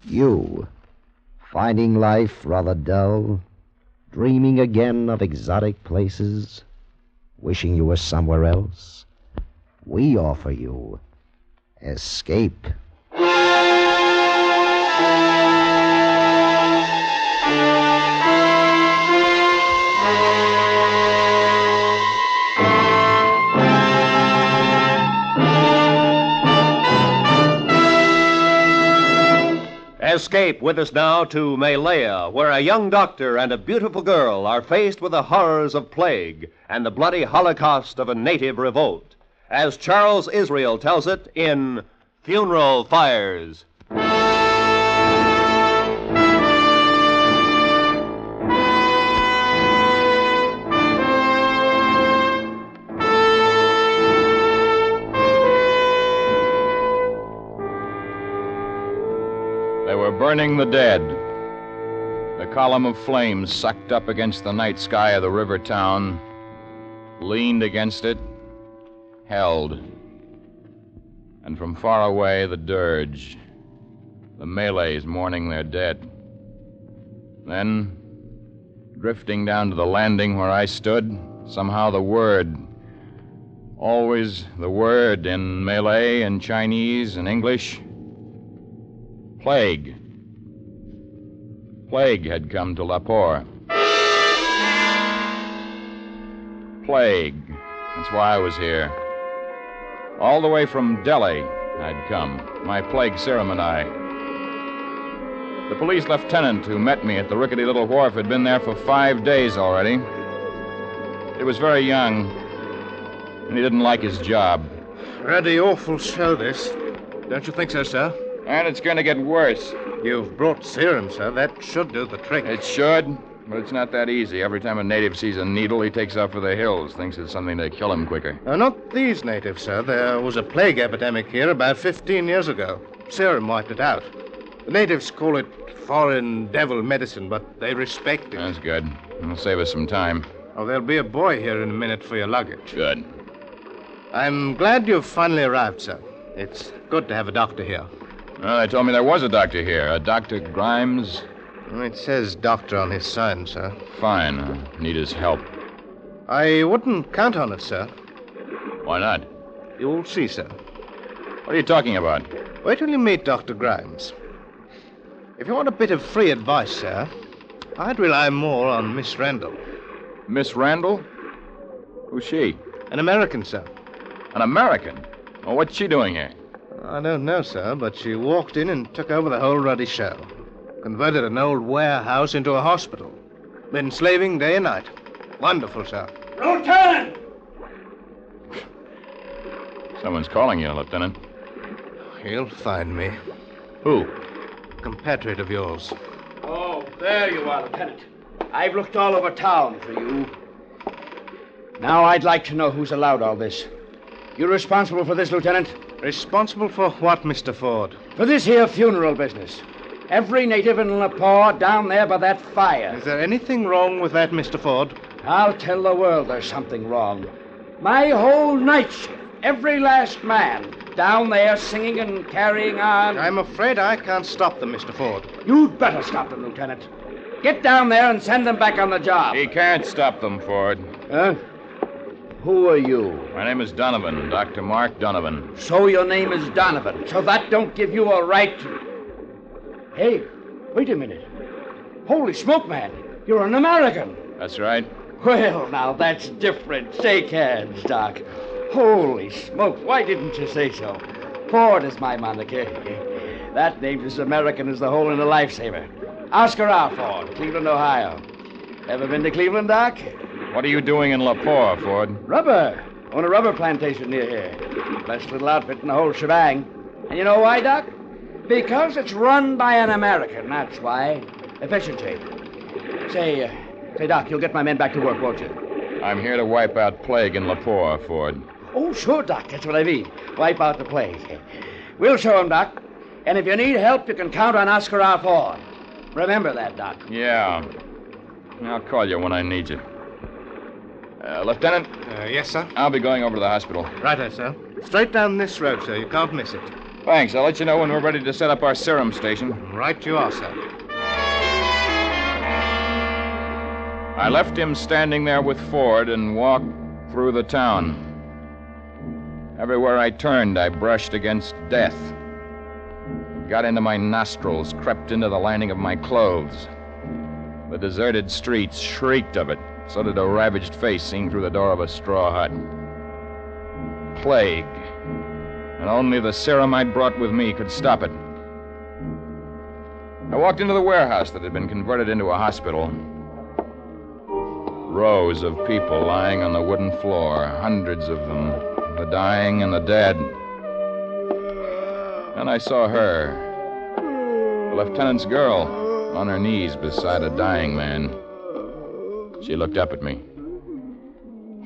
You, finding life rather dull, dreaming again of exotic places, wishing you were somewhere else, we offer you escape. Escape with us now to Malaya, where a young doctor and a beautiful girl are faced with the horrors of plague and the bloody holocaust of a native revolt, as Charles Israel tells it in Funeral Fires. Burning the dead. The column of flames sucked up against the night sky of the river town, leaned against it, held. And from far away, the dirge, the Malays mourning their dead. Then, drifting down to the landing where I stood, somehow the word, always the word in Malay and Chinese and English, plague. Plague had come to Lahore. Plague. That's why I was here. All the way from Delhi I'd come, my plague serum and I. The police lieutenant who met me at the rickety little wharf had been there for 5 days already. He was very young, and he didn't like his job. Rather awful show, this. Don't you think so, sir? And it's going to get worse. You've brought serum, sir. That should do the trick. It should, but it's not that easy. Every time a native sees a needle, he takes off for the hills, thinks it's something to kill him quicker. Not these natives, sir. There was a plague epidemic here about 15 years ago. Serum wiped it out. The natives call it foreign devil medicine, but they respect it. That's good. It'll save us some time. Oh, there'll be a boy here in a minute for your luggage. Good. I'm glad you've finally arrived, sir. It's good to have a doctor here. Well, they told me there was a doctor here. A Dr. Grimes. It says doctor on his sign, sir. Fine. I need his help. I wouldn't count on it, sir. Why not? You'll see, sir. What are you talking about? Wait till you meet Dr. Grimes. If you want a bit of free advice, sir, I'd rely more on Miss Randall. Miss Randall? Who's she? An American, sir. An American? Well, what's she doing here? I don't know, sir, but she walked in and took over the whole ruddy show. Converted an old warehouse into a hospital. Been slaving day and night. Wonderful, sir. Lieutenant! Someone's calling you, Lieutenant. He'll find me. Who? Compatriot of yours. Oh, there you are, Lieutenant. I've looked all over town for you. Now I'd like to know who's allowed all this. You responsible for this, Lieutenant? Responsible for what, Mr. Ford? For this here funeral business. Every native in Lahore down there by that fire. Is there anything wrong with that, Mr. Ford? I'll tell the world there's something wrong. My whole night shift, every last man, down there singing and carrying on. I'm afraid I can't stop them, Mr. Ford. You'd better stop them, Lieutenant. Get down there and send them back on the job. He can't stop them, Ford. Huh? Who are you? My name is Donovan, Dr. Mark Donovan. So your name is Donovan. So that don't give you a right to... Hey, wait a minute. Holy smoke, man. You're an American. That's right. Well, now, that's different. Shake hands, Doc. Holy smoke. Why didn't you say so? Ford is my moniker. That name's as American as the hole in a lifesaver. Oscar R. Ford, Cleveland, Ohio. Ever been to Cleveland, Doc? What are you doing in Lahore, Ford? Rubber. Own a rubber plantation near here. Best little outfit in the whole shebang. And you know why, Doc? Because it's run by an American, that's why. Efficiency. Say, Doc, you'll get my men back to work, won't you? I'm here to wipe out plague in Lahore, Ford. Oh, sure, Doc. That's what I mean. Wipe out the plague. We'll show him, Doc. And if you need help, you can count on Oscar R. Ford. Remember that, Doc. Yeah. I'll call you when I need you. Lieutenant? Yes, sir? I'll be going over to the hospital. Righto, sir. Straight down this road, sir. You can't miss it. Thanks. I'll let you know when we're ready to set up our serum station. Right you are, sir. I left him standing there with Ford and walked through the town. Everywhere I turned, I brushed against death. It got into my nostrils, crept into the lining of my clothes. The deserted streets shrieked of it. So did a ravaged face seen through the door of a straw hut. Plague. And only the serum I'd brought with me could stop it. I walked into the warehouse that had been converted into a hospital. Rows of people lying on the wooden floor, hundreds of them, the dying and the dead. And I saw her, the lieutenant's girl, on her knees beside a dying man. She looked up at me.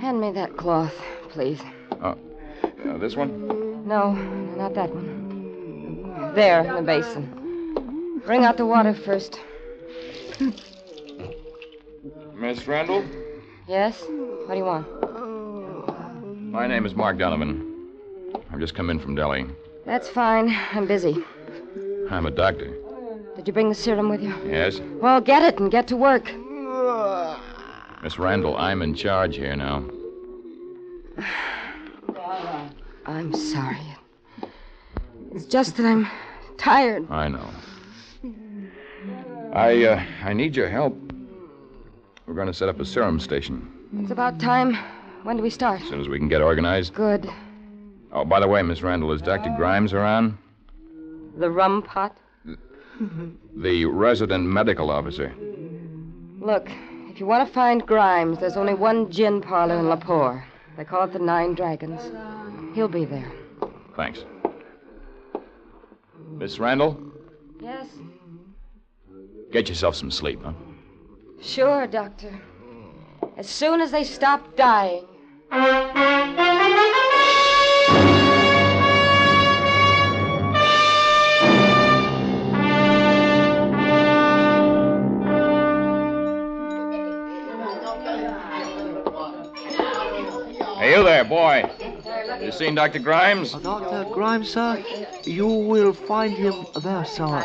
Hand me that cloth, please. Oh, this one? No, not that one. There, in the basin. Bring out the water first. Miss Randall? Yes? What do you want? My name is Mark Donovan. I've just come in from Delhi. That's fine. I'm busy. I'm a doctor. Did you bring the serum with you? Yes? Well, get it and get to work. Miss Randall, I'm in charge here now. I'm sorry. It's just that I'm tired. I know. I need your help. We're going to set up a serum station. It's about time. When do we start? As soon as we can get organized. Good. Oh, by the way, Miss Randall, is Dr. Grimes around? The rum pot? The resident medical officer. Look, if you want to find Grimes, there's only one gin parlor in Lahore. They call it the Nine Dragons. He'll be there. Thanks. Miss Randall? Yes? Get yourself some sleep, huh? Sure, Doctor. As soon as they stop dying. Hey, you there, boy. You seen Dr. Grimes? Dr. Grimes, sir, you will find him there, sir,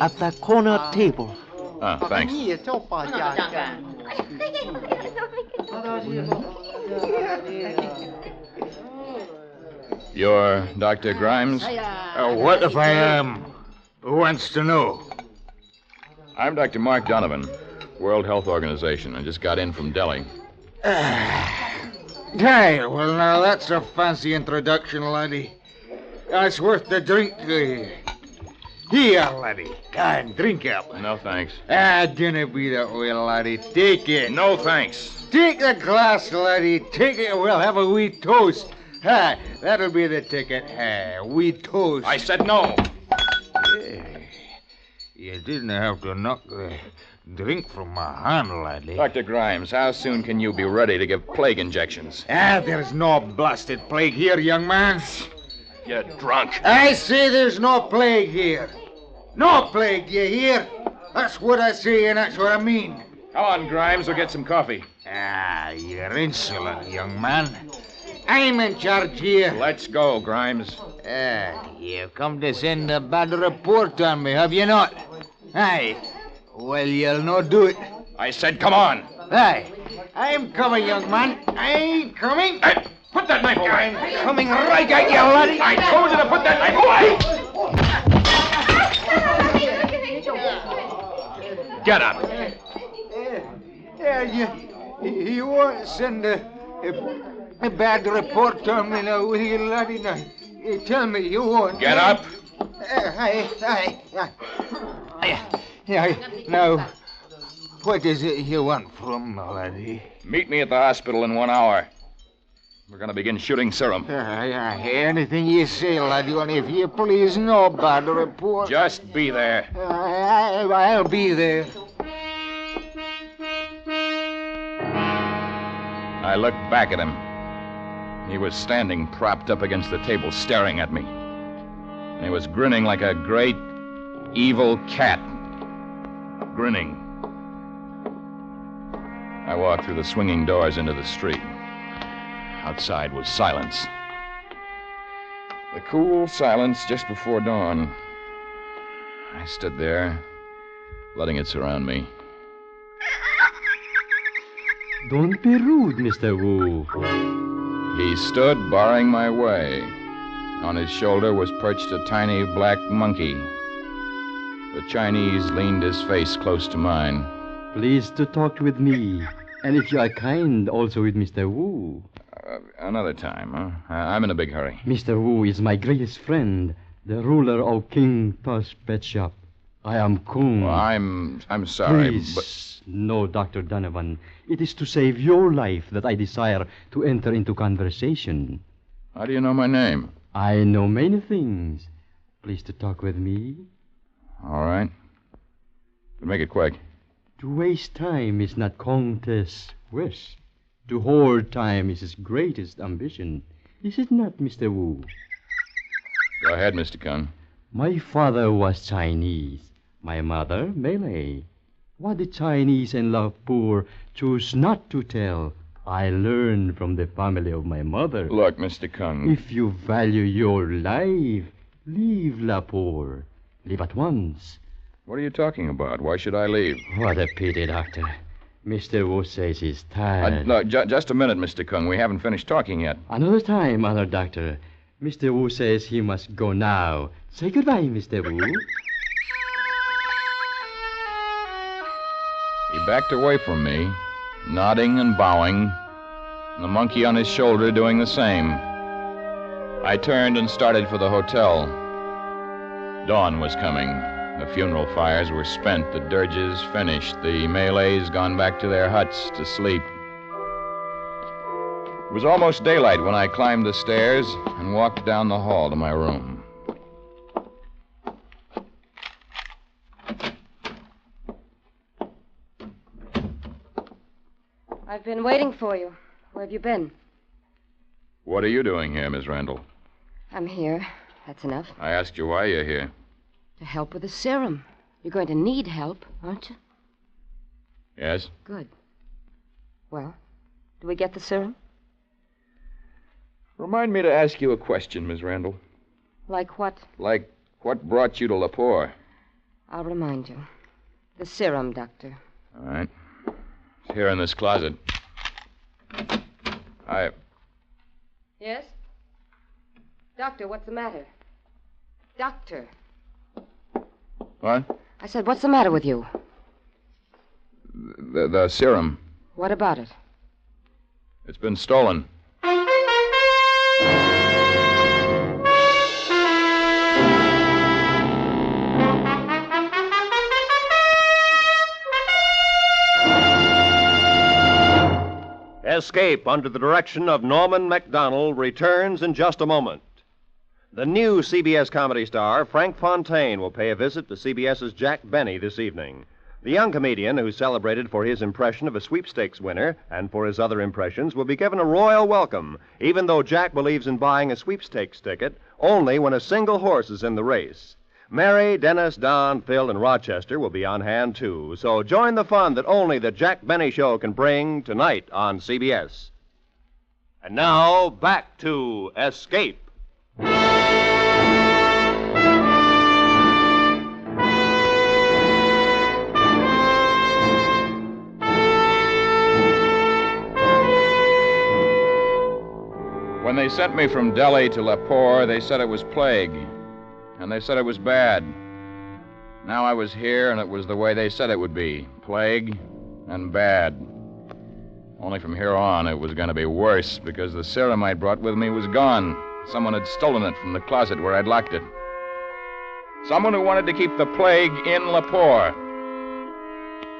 at the corner table. Ah, thanks. You're Dr. Grimes? What if I am? Who wants to know? I'm Dr. Mark Donovan, World Health Organization. I just got in from Delhi. Hey, well, now that's a fancy introduction, laddie. That's worth the drink to you. Here, laddie. And drink up. No, thanks. Dinna be that way, laddie. Take it. No, thanks. Take the glass, laddie. Take it. We'll have a wee toast. That'll be the ticket. A wee toast. I said no. Hey, you didn't have to knock the drink from my hand, laddie. Dr. Grimes, how soon can you be ready to give plague injections? There's no blasted plague here, young man. You're drunk. I say there's no plague here. No plague, you hear? That's what I say, and that's what I mean. Come on, Grimes, we'll get some coffee. You're insolent, young man. I'm in charge here. Let's go, Grimes. You've come to send a bad report on me, have you not? Aye. Well, you'll not do it. I said come on. Aye. I'm coming, young man. I'm coming. Hey, put that knife away. I'm coming right at you, laddie. I told you to put that knife away. Get up. You won't send a bad report on me now, will you, laddie? Now, tell me you won't. Get up. Now, what is it you want from me, laddie? Meet me at the hospital in 1 hour. We're going to begin shooting serum. Anything you say, laddie, only if you please, no bad report. Just be there. I'll be there. I looked back at him. He was standing propped up against the table, staring at me. And he was grinning like a great, evil cat. Grinning. I walked through the swinging doors into the street. Outside was silence. The cool silence just before dawn. I stood there, letting it surround me. Don't be rude, Mr. Wu. He stood, barring my way. On his shoulder was perched a tiny black monkey. The Chinese leaned his face close to mine. Please to talk with me. And if you are kind, also with Mr. Wu. Another time, huh? I'm in a big hurry. Mr. Wu is my greatest friend, the ruler of King Tosh Pet Shop. I am Kung. Well, I'm sorry, Please, but... no, Dr. Donovan. It is to save your life that I desire to enter into conversation. How do you know my name? I know many things. Please to talk with me. All right. But make it quick. To waste time is not Comte's wish. To hoard time is his greatest ambition. Is it not, Mr. Wu? Go ahead, Mr. Kung. My father was Chinese. My mother, Malay. What the Chinese and Lapur choose not to tell, I learned from the family of my mother. Look, Mr. Kung. If you value your life, leave Lapur. Leave at once. What are you talking about? Why should I leave? What a pity, Doctor. Mr. Wu says he's tired. Look, just a minute, Mr. Kung. We haven't finished talking yet. Another time, Honor Doctor. Mr. Wu says he must go now. Say goodbye, Mr. Wu. He backed away from me, nodding and bowing, and the monkey on his shoulder doing the same. I turned and started for the hotel. Dawn was coming. The funeral fires were spent, the dirges finished, the Malays gone back to their huts to sleep. It was almost daylight when I climbed the stairs and walked down the hall to my room. I've been waiting for you. Where have you been? What are you doing here, Miss Randall? I'm here. That's enough. I asked you why you're here. To help with the serum. You're going to need help, aren't you? Yes? Good. Well, do we get the serum? Remind me to ask you a question, Miss Randall. Like what? Like what brought you to Lepore? I'll remind you. The serum, Doctor. All right. It's here in this closet. Yes? Doctor, what's the matter? Doctor. What? I said, what's the matter with you? The serum. What about it? It's been stolen. Escape under the direction of Norman Macdonald returns in just a moment. The new CBS comedy star, Frank Fontaine, will pay a visit to CBS's Jack Benny this evening. The young comedian, who's celebrated for his impression of a sweepstakes winner and for his other impressions, will be given a royal welcome, even though Jack believes in buying a sweepstakes ticket only when a single horse is in the race. Mary, Dennis, Don, Phil, and Rochester will be on hand, too. So join the fun that only the Jack Benny Show can bring tonight on CBS. And now, back to Escape. When they sent me from Delhi to Lepore, they said it was plague. And they said it was bad. Now I was here, and it was the way they said it would be. Plague and bad. Only from here on, it was going to be worse, because the serum I'd brought with me was gone. Someone had stolen it from the closet where I'd locked it. Someone who wanted to keep the plague in Lepore.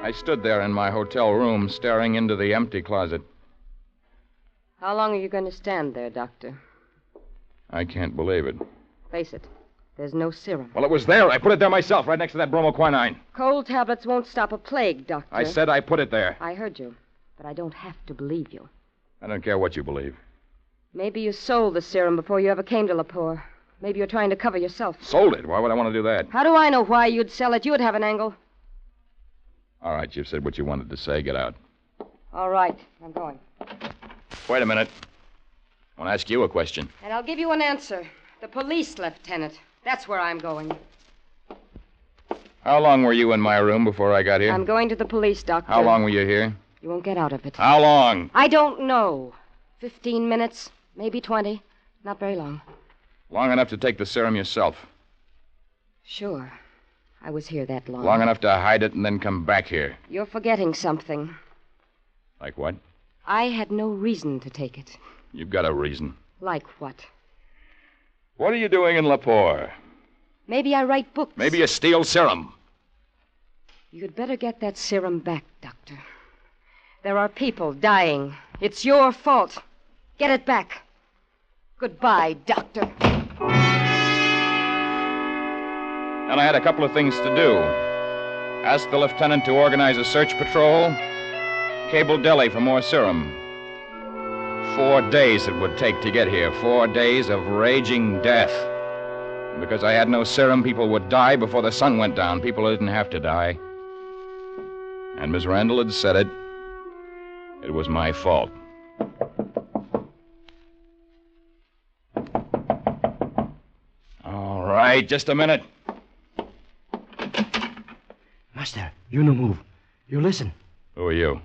I stood there in my hotel room, staring into the empty closet. How long are you going to stand there, Doctor? I can't believe it. Face it. There's no serum. Well, it was there. I put it there myself, right next to that bromoquinine. Cold tablets won't stop a plague, Doctor. I said I put it there. I heard you, but I don't have to believe you. I don't care what you believe. Maybe you sold the serum before you ever came to Lepore. Maybe you're trying to cover yourself. Sold it? Why would I want to do that? How do I know why you'd sell it? You'd have an angle. All right, you've said what you wanted to say. Get out. All right, I'm going. Wait a minute. I want to ask you a question. And I'll give you an answer. The police, Lieutenant. That's where I'm going. How long were you in my room before I got here? I'm going to the police, Doctor. How long were you here? You won't get out of it. How long? I don't know. 15 minutes, maybe 20. Not very long. Long enough to take the serum yourself. Sure. I was here that long. Long enough to hide it and then come back here. You're forgetting something. Like what? I had no reason to take it. You've got a reason. Like what? What are you doing in Lepore? Maybe I write books. Maybe you steal serum. You'd better get that serum back, Doctor. There are people dying. It's your fault. Get it back. Goodbye, Doctor. And I had a couple of things to do. Ask the lieutenant to organize a search patrol. Cable Delhi for more serum. 4 days it would take to get here. 4 days of raging death. Because I had no serum, people would die before the sun went down. People who didn't have to die. And Miss Randall had said it. It was my fault. All right, just a minute. Master, you no move. You listen. Who are you?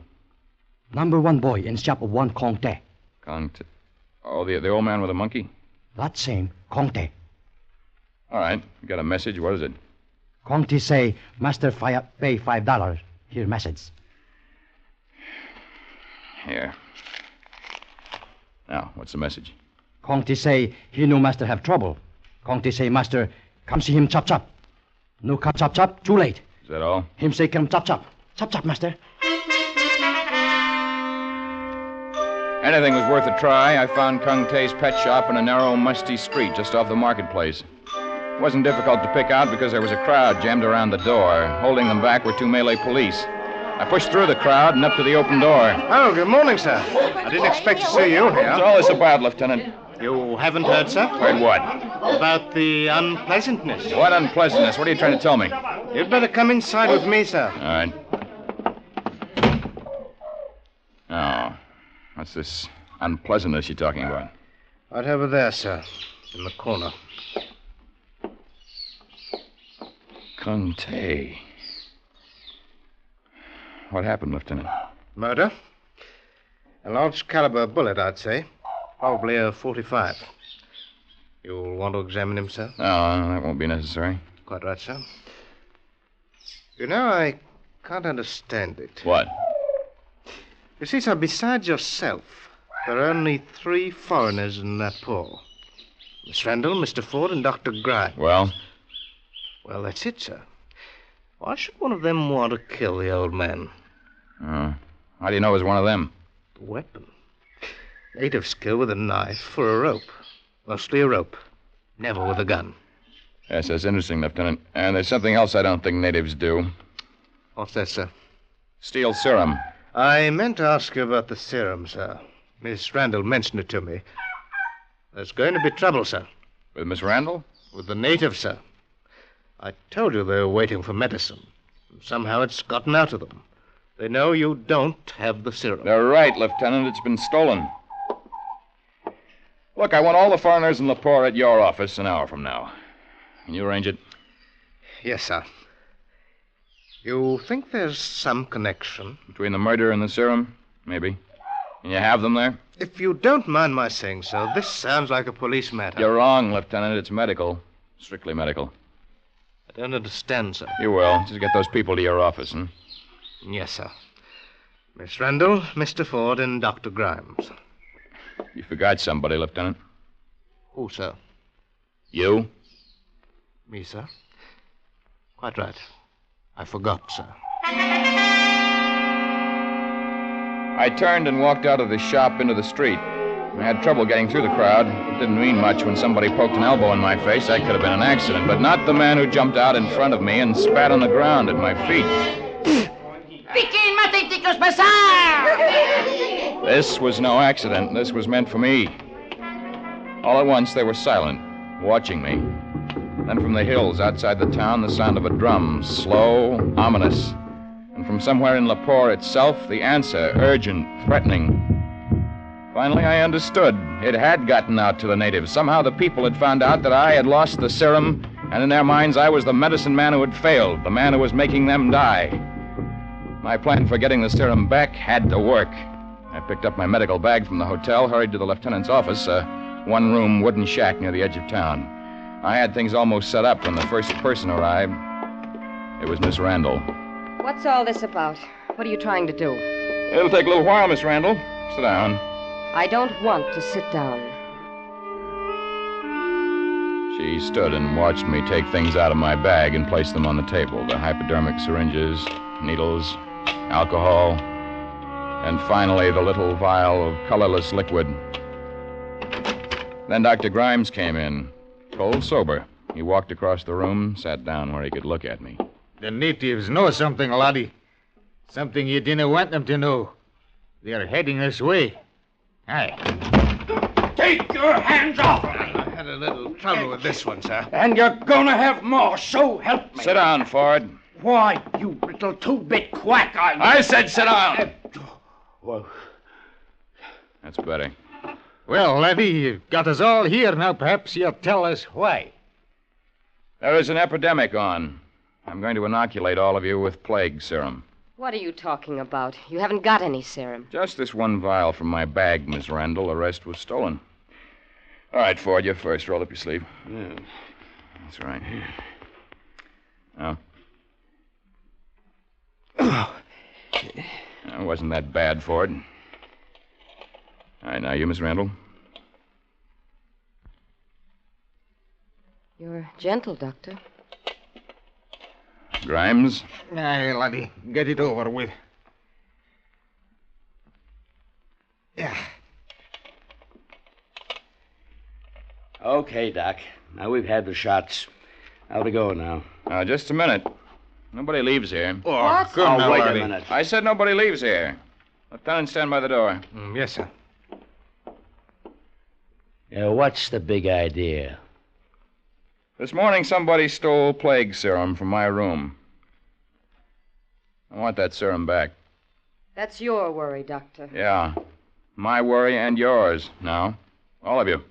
Number 1 boy in shop of 1 Conte. Conte. Oh, the old man with the monkey? That same, Conte. All right, you got a message. What is it? Conte say, Master pay $5. Here, message. Here. Now, what's the message? Conte say, he no Master have trouble. Conte say, Master, come see him chop chop. No come chop chop, too late. Is that all? Him say, come chop chop. Chop chop, Master. Anything was worth a try. I found Kung Tae's pet shop in a narrow, musty street just off the marketplace. It wasn't difficult to pick out because there was a crowd jammed around the door. Holding them back were 2 Malay police. I pushed through the crowd and up to the open door. Oh, good morning, sir. I didn't expect to see you here. What's all this about, Lieutenant? You haven't heard, sir? Heard what? About the unpleasantness. What unpleasantness? What are you trying to tell me? You'd better come inside with me, sir. All right. Oh, what's this unpleasantness you're talking about? Right over there, sir, in the corner. Kung Tae. What happened, Lieutenant? Murder. A large caliber bullet, I'd say. Probably a .45. You'll want to examine him, sir? No, that won't be necessary. Quite right, sir. You know, I can't understand it. What? You see, sir, besides yourself, there are only 3 foreigners in Lepore. Miss Randall, Mr. Ford, and Dr. Grimes. Well? Well, that's it, sir. Why should one of them want to kill the old man? How do you know it was one of them? The weapon. Native skill with a knife for a rope. Mostly a rope. Never with a gun. Yes, that's interesting, Lieutenant. And there's something else I don't think natives do. What's that, sir? Steal serum. I meant to ask you about the serum, sir. Miss Randall mentioned it to me. There's going to be trouble, sir. With Miss Randall? With the natives, sir. I told you they were waiting for medicine. Somehow it's gotten out of them. They know you don't have the serum. They're right, Lieutenant. It's been stolen. Look, I want all the foreigners in Lepore at your office an hour from now. Can you arrange it? Yes, sir. You think there's some connection? Between the murder and the serum? Maybe. Can you have them there? If you don't mind my saying so, this sounds like a police matter. You're wrong, Lieutenant. It's medical. Strictly medical. I don't understand, sir. You will. Just get those people to your office, huh? Yes, sir. Miss Randall, Mr. Ford, and Dr. Grimes. You forgot somebody, Lieutenant. Who, sir? You? Me, sir? Quite right. I forgot, sir. I turned and walked out of the shop into the street. I had trouble getting through the crowd. It didn't mean much when somebody poked an elbow in my face. That could have been an accident, but not the man who jumped out in front of me and spat on the ground at my feet. This was no accident. This was meant for me. All at once, they were silent, watching me. Then from the hills outside the town, the sound of a drum, slow, ominous. And from somewhere in Lepore itself, the answer, urgent, threatening. Finally, I understood. It had gotten out to the natives. Somehow the people had found out that I had lost the serum, and in their minds I was the medicine man who had failed, the man who was making them die. My plan for getting the serum back had to work. I picked up my medical bag from the hotel, hurried to the lieutenant's office, a one-room wooden shack near the edge of town. I had things almost set up when the first person arrived. It was Miss Randall. What's all this about? What are you trying to do? It'll take a little while, Miss Randall. Sit down. I don't want to sit down. She stood and watched me take things out of my bag and place them on the table. The hypodermic syringes, needles, alcohol, and finally the little vial of colorless liquid. Then Dr. Grimes came in, cold sober. He walked across the room, sat down where he could look at me. The natives know something, laddie. Something you didn't want them to know. They're heading this way. Aye. Take your hands off of me. I had a little trouble with this one, sir. And you're gonna have more, so help me. Sit down, Ford. Why, you little two-bit quack, I said sit down. Well, That's better. Well, laddie, you've got us all here. Now perhaps you'll tell us why. There is an epidemic on. I'm going to inoculate all of you with plague serum. What are you talking about? You haven't got any serum. Just this one vial from my bag, Miss Randall. The rest was stolen. All right, Ford, you first. Roll up your sleeve. yeah. That's right. Now. It wasn't that bad, Ford. All right, now you, Miss Randall. You're gentle, Doctor. Grimes. Aye, laddie, get it over with. Yeah. Okay, Doc. Now we've had the shots. How to go now? Just a minute. Nobody leaves here. Oh, What? good Oh, now, wait laddie. a minute. I said nobody leaves here. Lieutenant, stand by the door. Yes, sir. What's the big idea? This morning, somebody stole plague serum from my room. I want that serum back. That's your worry, Doctor. Yeah. My worry and yours now. All of you.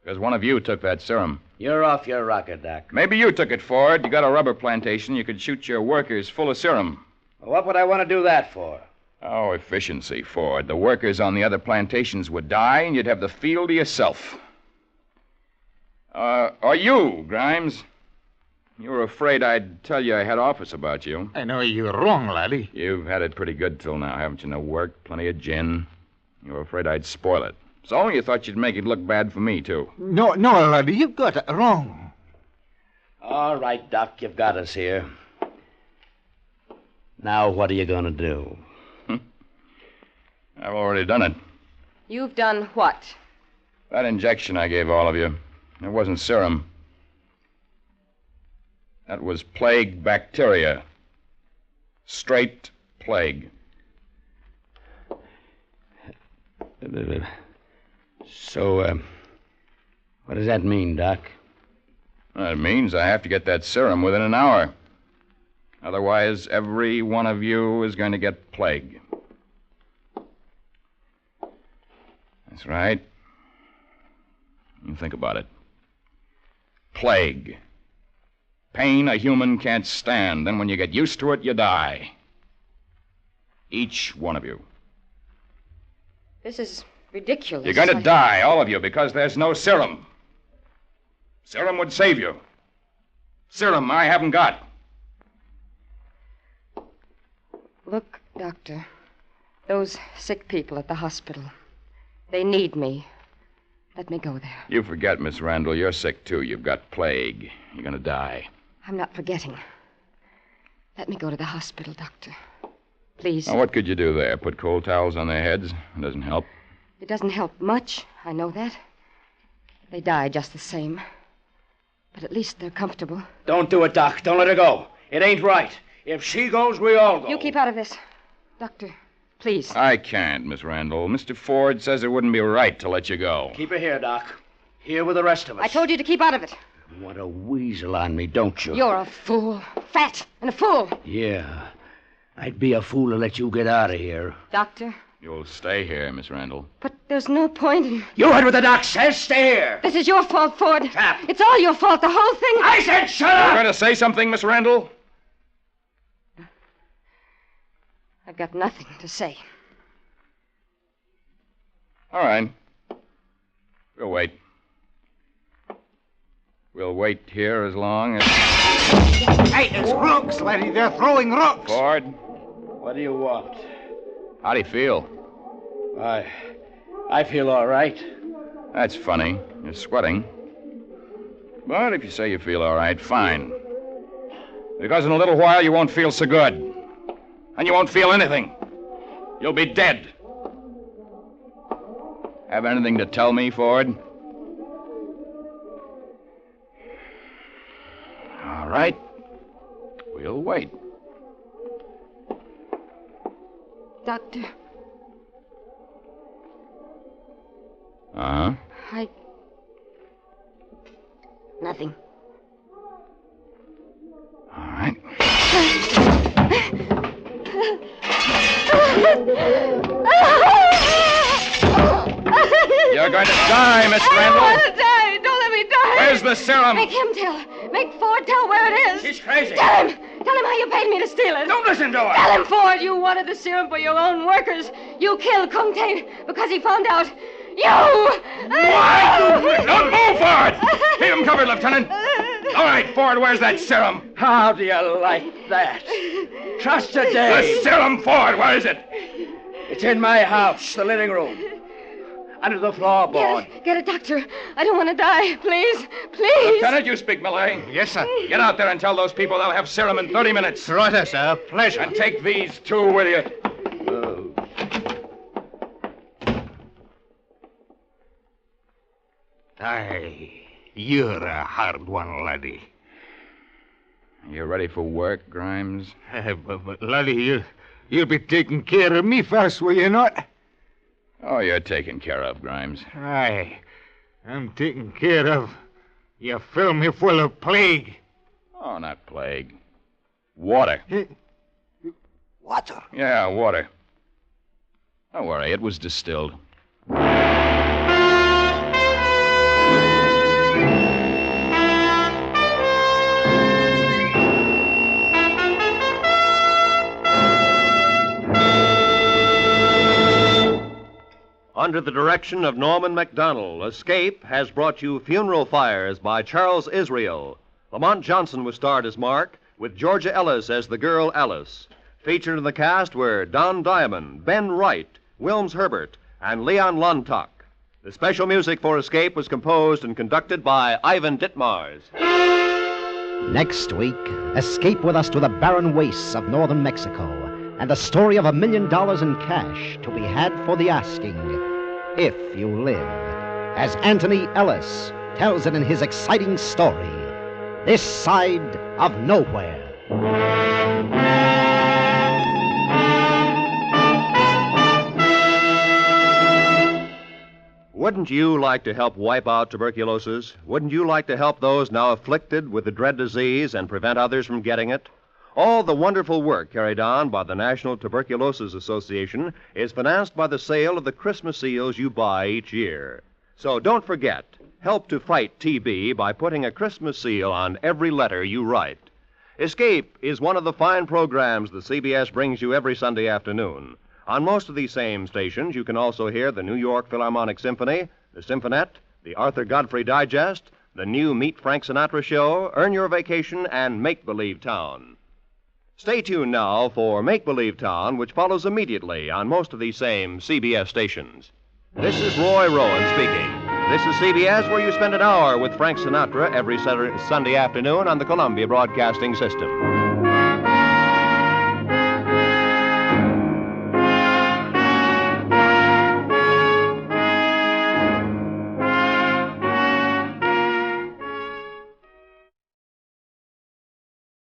Because one of you took that serum. You're off your rocker, Doc. Maybe you took it, Ford. You got a rubber plantation. You could shoot your workers full of serum. What would I want to do that for? Oh, efficiency, Ford. The workers on the other plantations would die, and you'd have the field to yourself. Or you, Grimes. You were afraid I'd tell your head office about you. I know you're wrong, laddie. You've had it pretty good till now, haven't you? No work, plenty of gin. You were afraid I'd spoil it. So you thought you'd make it look bad for me, too. No, laddie, you've got it wrong. All right, Doc, you've got us here. Now, what are you going to do? I've already done it. You've done what? That injection I gave all of you, it wasn't serum. That was plague bacteria. Straight plague. So, what does that mean, Doc? That means I have to get that serum within an hour. Otherwise, every one of you is going to get plague. That's right. You think about it. Plague. Pain a human can't stand. Then when you get used to it, you die. Each one of you. This is ridiculous. You're going to die, all of you, because there's no serum. Serum would save you. Serum I haven't got. Look, Doctor. Those sick people at the hospital. They need me. Let me go there. You forget, Miss Randall, you're sick, too. You've got plague. You're going to die. I'm not forgetting. Let me go to the hospital, Doctor. Please. Now, what could you do there? Put cold towels on their heads? It doesn't help. It doesn't help much. I know that. They die just the same. But at least they're comfortable. Don't do it, Doc. Don't let her go. It ain't right. If she goes, we all go. You keep out of this. Doctor, please. I can't, Miss Randall. Mr. Ford says it wouldn't be right to let you go. Keep her here, Doc. Here with the rest of us. I told you to keep out of it. What a weasel on me, don't you? You're a fool. Fat and a fool. Yeah. I'd be a fool to let you get out of here. Doctor, You'll stay here, Miss Randall. But there's no point in... You heard what the doc says. Stay here. This is your fault, Ford. Shut up. It's all your fault, the whole thing. I said shut You're up! going to say something, Miss Randall? I've got nothing to say. All right. We'll wait. We'll wait here as long as... Hey, it's rooks, laddie. They're throwing rooks. Ford, What do you want? how do you feel? I feel all right. That's funny. You're sweating. But if you say you feel all right, fine. Because in a little while you won't feel so good. And you won't feel anything. You'll be dead. Have anything to tell me, Ford? All right. We'll wait. Doctor, Uh-huh. Nothing. All right. You're going to die, Miss I Randall. don't want to die. Don't let me die. Where's the serum? Make him tell. Make Ford tell where it is. She's crazy. Tell him. Tell him how you paid me to steal it. Don't listen to her. Tell him, Ford, you wanted the serum for your own workers. You killed Kung Tain because he found out. You! Why? Don't move, Ford! Keep him covered, Lieutenant. All right, Ford, where's that serum? How do you like that? Trust a The Dave. serum, Ford, where is it? It's in my house, the living room. Under the floorboard. Get it, Doctor. I don't want to die. Please. Please. Lieutenant, you speak Malay. Yes, sir. Get out there and tell those people they'll have serum in 30 minutes. Righto, sir. Pleasure. And take these two with you. Aye, you're a hard one, laddie. You ready for work, Grimes? But laddie, you'll be taking care of me first, will you not? Oh, you're taken care of, Grimes. Aye, I'm taken care of. You fill me full of plague. Oh, not plague. Water. Water? Yeah, water. Don't worry, it was distilled. Under the direction of Norman MacDonald, Escape has brought you Funeral Fires by Charles Israel. Lamont Johnson was starred as Mark, with Georgia Ellis as the girl Alice. Featured in the cast were Don Diamond, Ben Wright, Wilms Herbert, and Leon Lontock. The special music for Escape was composed and conducted by Ivan Ditmars. Next week, escape with us to the barren wastes of northern Mexico and the story of $1 million in cash to be had for the asking, if you live, as Anthony Ellis tells it in his exciting story, This Side of Nowhere. Wouldn't you like to help wipe out tuberculosis? Wouldn't you like to help those now afflicted with the dread disease and prevent others from getting it? All the wonderful work carried on by the National Tuberculosis Association is financed by the sale of the Christmas seals you buy each year. So don't forget, help to fight TB by putting a Christmas seal on every letter you write. Escape is one of the fine programs the CBS brings you every Sunday afternoon. On most of these same stations, you can also hear the New York Philharmonic Symphony, the Symphonette, the Arthur Godfrey Digest, the new Meet Frank Sinatra Show, Earn Your Vacation, and Make Believe Town. Stay tuned now for Make Believe Town, which follows immediately on most of these same CBS stations. This is Roy Rowan speaking. This is CBS, where you spend an hour with Frank Sinatra every Sunday afternoon on the Columbia Broadcasting System.